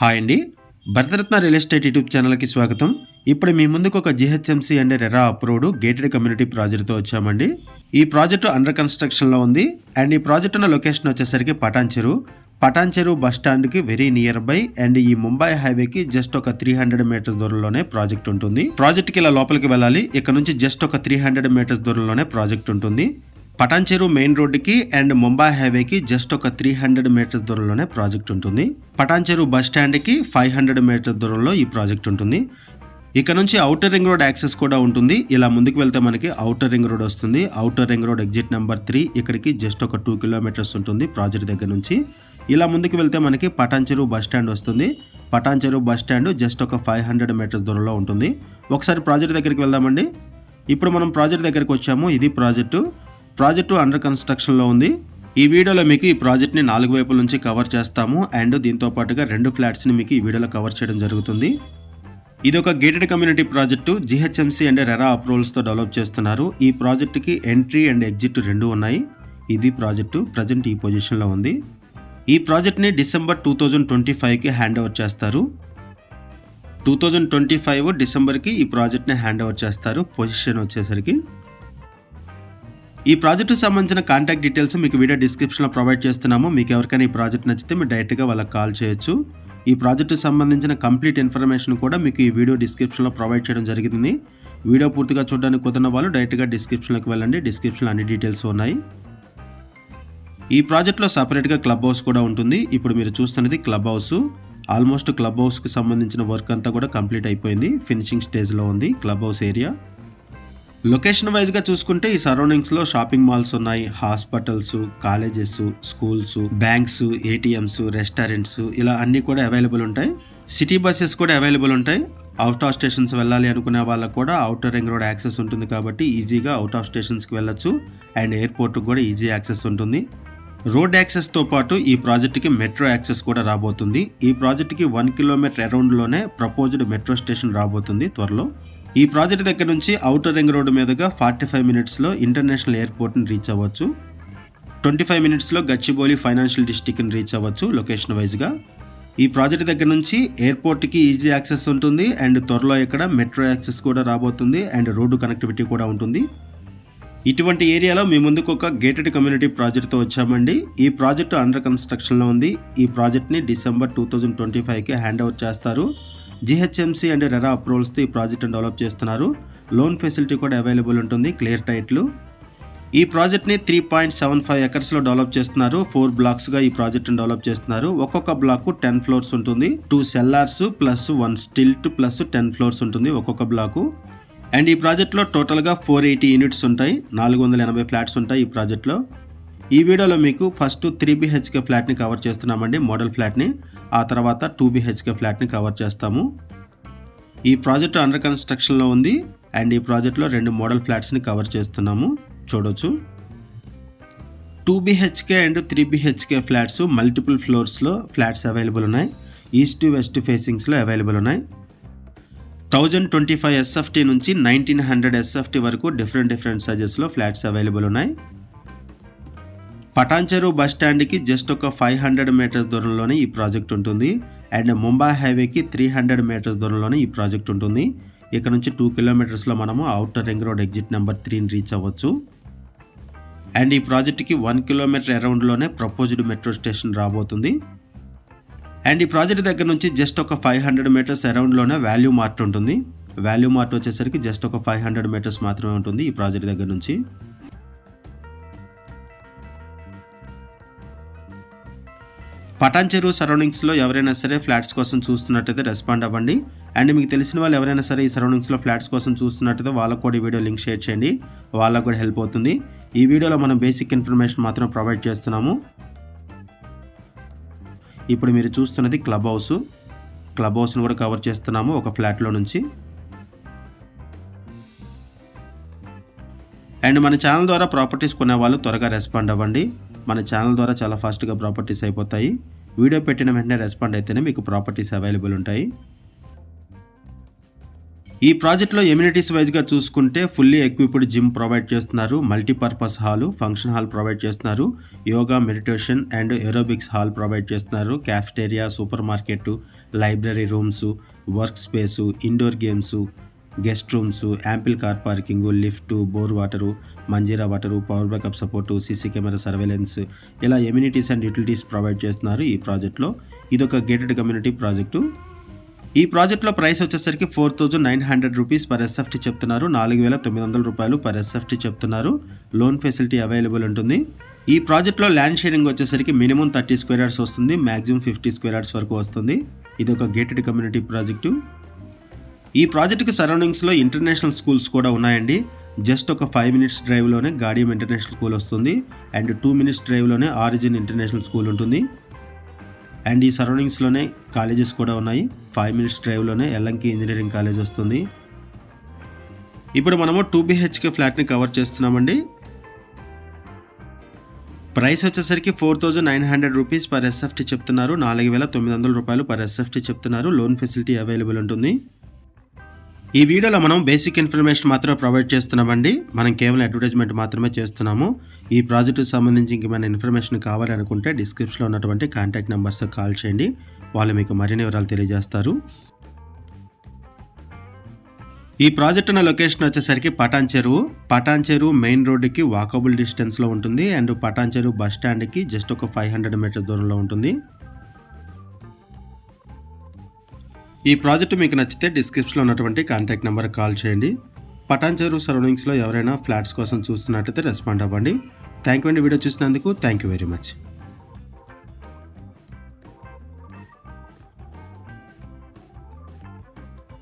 Hi అండి, Bharat Ratna real estate YouTube ఛానల్కి స్వాగతం. ఇప్పుడు మీ ముందుకు ఒక GHMC and RERA approved gated community ప్రాజెక్ట్తో వచ్చామండి. ఈ ప్రాజెక్టు అండర్ కన్స్ట్రక్షన్లో ఉంది అండ్ ఈ ప్రాజెక్ట్ ఉన్న లొకేషన్ వచ్చేసరికి పటాన్ చెరువు బస్ స్టాండ్కి వెరీ నియర్ బై అండ్ ఈ ముంబై హైవేకి జస్ట్ ఒక 300 మీటర్స్ దూరంలోనే ప్రాజెక్ట్ ఉంటుంది. ప్రాజెక్ట్కి ఇలా లోపలికి వెళ్ళాలి. ఇక్కడ నుంచి జస్ట్ ఒక 300 మీటర్స్ దూరంలోనే ప్రాజెక్ట్ ఉంటుంది. పటాన్ చెరువు మెయిన్ రోడ్డుకి అండ్ ముంబై హైవేకి జస్ట్ ఒక 300 మీటర్స్ దూరంలోనే ప్రాజెక్ట్ ఉంటుంది. పటాన్ చెరువు బస్ స్టాండ్కి 500 మీటర్స్ దూరంలో ఈ ప్రాజెక్ట్ ఉంటుంది. ఇక్కడ నుంచి ఔటర్ రింగ్ రోడ్ యాక్సెస్ కూడా ఉంటుంది. ఇలా ముందుకు వెళ్తే మనకి ఔటర్ రింగ్ రోడ్ వస్తుంది. Outer ring road exit number 3 ఇక్కడికి జస్ట్ ఒక 2 కిలోమీటర్స్ ఉంటుంది ప్రాజెక్ట్ దగ్గర నుంచి. ఇలా ముందుకు వెళ్తే మనకి పటాన్ చెరువు బస్ స్టాండ్ వస్తుంది. పటాన్ చెరువు బస్ స్టాండ్ జస్ట్ ఒక 500 మీటర్స్ దూరంలో ఉంటుంది. ఒకసారి ప్రాజెక్ట్ దగ్గరికి వెళ్దామండి. ఇప్పుడు మనం ప్రాజెక్ట్ దగ్గరికి వచ్చాము. ఇది ప్రాజెక్టు అండర్ కన్స్ట్రక్షన్లో ఉంది. ఈ వీడియోలో మీకు ఈ ప్రాజెక్ట్ని 4 వైపుల నుంచి కవర్ చేస్తాము అండ్ దీంతో పాటుగా 2 ఫ్లాట్స్ని మీకు ఈ వీడియోలో కవర్ చేయడం జరుగుతుంది. ఇది ఒక gated community project. GHMC and RERA అప్రూవల్స్తో డెవలప్ చేస్తున్నారు. ఈ ప్రాజెక్టుకి ఎంట్రీ అండ్ ఎగ్జిట్ 2 ఉన్నాయి. ఇది ప్రాజెక్టు ప్రజెంట్ ఈ పొజిషన్లో ఉంది. ఈ ప్రాజెక్ట్ని డిసెంబర్ 2025కి హ్యాండ్ ఓవర్ చేస్తారు. 2025 డిసెంబర్కి ఈ ప్రాజెక్ట్ని హ్యాండ్ ఓవర్ చేస్తారు. పొజిషన్ వచ్చేసరికి ఈ ప్రాజెక్టుకు సంబంధించిన కాంటాక్ట్ డీటెయిల్స్ మీకు వీడియో డిస్క్రిప్షన్లో ప్రొవైడ్ చేస్తున్నాము. మీకు ఎవరికైనా ఈ ప్రాజెక్ట్ నచ్చితే మీరు డైరెక్ట్గా వాళ్ళకి కాల్ చేయొచ్చు. ఈ ప్రాజెక్టుకు సంబంధించిన కంప్లీట్ ఇన్ఫర్మేషన్ కూడా మీకు ఈ వీడియో డిస్క్రిప్షన్లో ప్రొవైడ్ చేయడం జరిగింది. వీడియో పూర్తిగా చూడడానికి కుదిరిన వాళ్ళు డైరెక్ట్గా డిస్క్రిప్షన్లోకి వెళ్ళండి. డిస్క్రిప్షన్లో అన్ని డీటెయిల్స్ ఉన్నాయి. ఈ ప్రాజెక్ట్లో సపరేట్గా క్లబ్ హౌస్ కూడా ఉంటుంది. ఇప్పుడు మీరు చూస్తున్నది క్లబ్ హౌస్. ఆల్మోస్ట్ క్లబ్ హౌస్కి సంబంధించిన వర్క్ అంతా కూడా కంప్లీట్ అయిపోయింది. ఫినిషింగ్ స్టేజ్లో ఉంది క్లబ్ హౌస్ ఏరియా. లొకేషన్ వైజ్గా చూసుకుంటే ఈ సరౌండింగ్స్లో షాపింగ్ మాల్స్ ఉన్నాయి, hospitals, colleges, schools, banks, ATMs, restaurants ఇలా అన్నీ కూడా అవైలబుల్ ఉంటాయి. సిటీ బస్సెస్ కూడా అవైలబుల్ ఉంటాయి. అవుట్ ఆఫ్ స్టేషన్స్ వెళ్ళాలి అనుకునే వాళ్ళకు కూడా అవుటర్ రింగ్ రోడ్ యాక్సెస్ ఉంటుంది కాబట్టి ఈజీగా అవుట్ ఆఫ్ స్టేషన్స్కి వెళ్ళొచ్చు అండ్ ఎయిర్పోర్ట్కి కూడా ఈజీ యాక్సెస్ ఉంటుంది. రోడ్ యాక్సెస్తో పాటు ఈ ప్రాజెక్ట్కి మెట్రో యాక్సెస్ కూడా రాబోతుంది. ఈ ప్రాజెక్ట్కి 1 కిలోమీటర్ అరౌండ్లోనే ప్రపోజ్డ్ మెట్రో స్టేషన్ రాబోతుంది త్వరలో. ఈ ప్రాజెక్ట్ దగ్గర నుంచి ఔటర్ రింగ్ రోడ్డు మీదుగా 45 మినిట్స్లో ఇంటర్నేషనల్ ఎయిర్పోర్ట్ని రీచ్ అవ్వచ్చు. 25 మినిట్స్లో గచ్చిబౌలి ఫైనాన్షియల్ డిస్ట్రిక్ట్ని రీచ్ అవ్వచ్చు లొకేషన్ వైజ్గా. ఈ ప్రాజెక్ట్ దగ్గర నుంచి ఎయిర్పోర్ట్కి ఈజీ యాక్సెస్ ఉంటుంది అండ్ త్వరలో ఇక్కడ మెట్రో యాక్సెస్ కూడా రాబోతుంది అండ్ రోడ్డు కనెక్టివిటీ కూడా ఉంటుంది. ఇటువంటి ఏరియాలో మీ ముందుకు ఒక గేటెడ్ కమ్యూనిటీ ప్రాజెక్ట్తో వచ్చామండి. ఈ ప్రాజెక్టు అండర్ కన్స్ట్రక్షన్లో ఉంది. ఈ ప్రాజెక్ట్ని డిసెంబర్ 2025కి హ్యాండ్ ఓవర్ చేస్తారు. జిహెచ్ఎంసీ అండ్ రెరా అప్రూవల్స్తో ఈ ప్రాజెక్ట్ని డెవలప్ చేస్తున్నారు. లోన్ ఫెసిలిటీ కూడా అవైలబుల్ ఉంటుంది, క్లియర్ టైట్లు. ఈ ప్రాజెక్ట్ని 3.75 ఎకర్స్లో డెవలప్ చేస్తున్నారు. 4 బ్లాక్స్గా ఈ ప్రాజెక్ట్ని డెవలప్ చేస్తున్నారు. ఒక్కొక్క బ్లాక్ 10 ఫ్లోర్స్ ఉంటుంది. 2 sellers plus 1 stilt plus 10 floors ఉంటుంది ఒక్కొక్క బ్లాకు. అండ్ ఈ ప్రాజెక్ట్లో టోటల్గా 480 యూనిట్స్ ఉంటాయి. 480 ఫ్లాట్స్ ఉంటాయి ఈ ప్రాజెక్ట్లో. ఈ వీడియోలో మీకు ఫస్ట్ 3 BHK ఫ్లాట్ని కవర్ చేస్తున్నామండి, మోడల్ ఫ్లాట్ని. ఆ తర్వాత 2 BHK ఫ్లాట్ని కవర్ చేస్తాము. ఈ ప్రాజెక్ట్ అండర్ కన్స్ట్రక్షన్లో ఉంది అండ్ ఈ ప్రాజెక్ట్లో 2 మోడల్ ఫ్లాట్స్ని కవర్ చేస్తున్నాము, చూడొచ్చు. 2 BHK and 3 BHK flats multiple ఫ్లోర్స్లో ఫ్లాట్స్ అవైలబుల్ ఉన్నాయి. ఈస్ట్ వెస్ట్ ఫేసింగ్స్లో అవైలబుల్ ఉన్నాయి. 1025 SFT నుంచి 1900 SFT వరకు డిఫరెంట్ సైజెస్లో ఫ్లాట్స్ అవైలబుల్ ఉన్నాయి. పటాన్ చెరువు బస్ స్టాండ్కి జస్ట్ ఒక 500 మీటర్స్ దూరంలోనే ఈ ప్రాజెక్ట్ ఉంటుంది అండ్ ముంబై హైవేకి 300 మీటర్స్ దూరంలోనే ఈ ప్రాజెక్ట్ ఉంటుంది. ఇక్కడ నుంచి 2 కిలోమీటర్స్లో మనము outer ring road exit number 3ని రీచ్ అవ్వచ్చు. అండ్ ఈ ప్రాజెక్ట్కి 1 కిలోమీటర్ అరౌండ్లోనే ప్రపోజ్డ్ మెట్రో స్టేషన్ రాబోతుంది. అండ్ ఈ ప్రాజెక్ట్ దగ్గర నుంచి జస్ట్ ఒక 500 మీటర్స్ అరౌండ్లోనే వాల్యూ మార్ట్ ఉంటుంది. వాల్యూ మార్ట్ వచ్చేసరికి జస్ట్ ఒక 500 మీటర్స్ మాత్రమే ఉంటుంది ఈ ప్రాజెక్ట్ దగ్గర నుంచి. పటాన్ చెరువు సరౌండింగ్స్లో ఎవరైనా సరే ఫ్లాట్స్ కోసం చూస్తున్నట్టయితే రెస్పాండ్ అవ్వండి. అండ్ మీకు తెలిసిన వాళ్ళు ఎవరైనా సరే ఈ సరౌండింగ్స్లో ఫ్లాట్స్ కోసం చూస్తున్నట్టయితే వాళ్ళకు కూడా ఈ వీడియో లింక్ షేర్ చేయండి, వాళ్ళకు కూడా హెల్ప్ అవుతుంది. ఈ వీడియోలో మనం బేసిక్ ఇన్ఫర్మేషన్ మాత్రం ప్రొవైడ్ చేస్తున్నాము. ఇప్పుడు మీరు చూస్తున్నది క్లబ్ హౌస్ను కూడా కవర్ చేస్తున్నాము ఒక ఫ్లాట్లో నుంచి. అండ్ మన ఛానల్ ద్వారా ప్రాపర్టీస్ కొనే వాళ్ళు త్వరగా రెస్పాండ్ అవ్వండి. మన ఛానల్ ద్వారా చాలా ఫాస్ట్గా ప్రాపర్టీస్ అయిపోతాయి. వీడియో పెట్టిన వెంటనే రెస్పాండ్ అయితేనే మీకు ప్రాపర్టీస్ అవైలబుల్ ఉంటాయి. ఈ ప్రాజెక్ట్‌లో ఎమ్యూనిటీస్ వైస్‌గా చూసుకుంటే ఫుల్లీ ఎక్విప్డ్ జిమ్ ప్రొవైడ్ చేస్తున్నారు. Multipurpose hall, function hall provide చేస్తున్నారు. Yoga, meditation and aerobics hall provide చేస్తున్నారు. Cafeteria, super market, library rooms, work space, indoor games, guest rooms, ample car parking, lift, bore water, Manjeera water, power backup support, CC camera surveillance ఇలా amenities and utilities provide చేస్తున్నారు ఈ ప్రాజెక్ట్‌లో. ఇదొక gated community project. ఈ ప్రాజెక్ట్‌లో price వచ్చేసరికి 4,900 rupees per SFT చెప్తున్నారు. 4,900 రూపాయలు పర్ ఎస్ఎఫ్టీ చెప్తున్నారు. లోన్ ఫెసిలిటీ అవైలబుల్ ఉంటుంది. ఈ ప్రాజెక్ట్‌లో ల్యాండ్ షేరింగ్ వచ్చేసరికి మినిమం 30 స్క్వేర్ యార్డ్స్ వస్తుంది. మాక్సిమం 50 స్క్వేర్ యార్డ్స్ వరకు వస్తుంది. ఇది ఒక గేటెడ్ కమ్యూనిటీ ప్రాజెక్టు. ఈ ప్రాజెక్టుకి సరౌండింగ్స్‌లో ఇంటర్నేషనల్ స్కూల్స్ కూడా ఉన్నాయండి. జస్ట్ ఒక 5 మినిట్స్ డ్రైవ్‌లోనే గాడియం ఇంటర్నేషనల్ స్కూల్ వస్తుంది. అండ్ 2 మినిట్స్ డ్రైవ్‌లోనే ఆరిజిన్ ఇంటర్నేషనల్ స్కూల్ ఉంటుంది. అండ్ ఈ సరౌండింగ్స్‌లోనే కాలేజెస్ కూడా ఉన్నాయి. 5 మినిట్స్ డ్రైవ్‌లోనే ఎల్ఎంకి ఇంజనీరింగ్ కాలేజ్ వస్తుంది. ఇప్పుడు మనము 2 BHK ఫ్లాట్‌ని కవర్ చేస్తున్నామండి. ప్రైస్ వచ్చేసరికి 4,900 రూపీస్ పర్ ఎస్ఎఫ్టీ చెప్తున్నారు. 4,900 రూపాయలు పర్ ఎస్ఎఫ్టీ చెప్తున్నారు. లోన్ ఫెసిలిటీ అవైలబుల్ ఉంటుంది. ఈ వీడియోలో మనం బేసిక్ ఇన్ఫర్మేషన్ మాత్రమే ప్రొవైడ్ చేస్తున్నామండి. మనం కేవలం అడ్వర్టైజ్మెంట్ మాత్రమే చేస్తున్నాము. ఈ ప్రాజెక్టుకి సంబంధించి ఇంకేమైనా ఇన్ఫర్మేషన్ కావాలనుకుంటే డిస్క్రిప్షన్లో ఉన్నటువంటి కాంటాక్ట్ నెంబర్స్ కాల్ చేయండి. వాళ్ళు మీకు మరిన్ని వివరాలు తెలియజేస్తారు. ఈ ప్రాజెక్ట్ ఉన్న లొకేషన్ వచ్చేసరికి పటాన్ చెరువు మెయిన్ రోడ్డుకి వాకబుల్ డిస్టెన్స్లో ఉంటుంది. అండ్ పటాన్ చెరువు బస్ స్టాండ్కి జస్ట్ ఒక 500 మీటర్ దూరంలో ఉంటుంది. ఈ ప్రాజెక్టు మీకు నచ్చితే డిస్క్రిప్షన్లో ఉన్నటువంటి కాంటాక్ట్ నెంబర్ కాల్ చేయండి. పటాన్ చెరువు సరౌండింగ్స్లో ఎవరైనా ఫ్లాట్స్ కోసం చూస్తున్నట్టయితే రెస్పాండ్ అవ్వండి. థ్యాంక్ యూ అండి వీడియో చూసినందుకు. Thank you very much.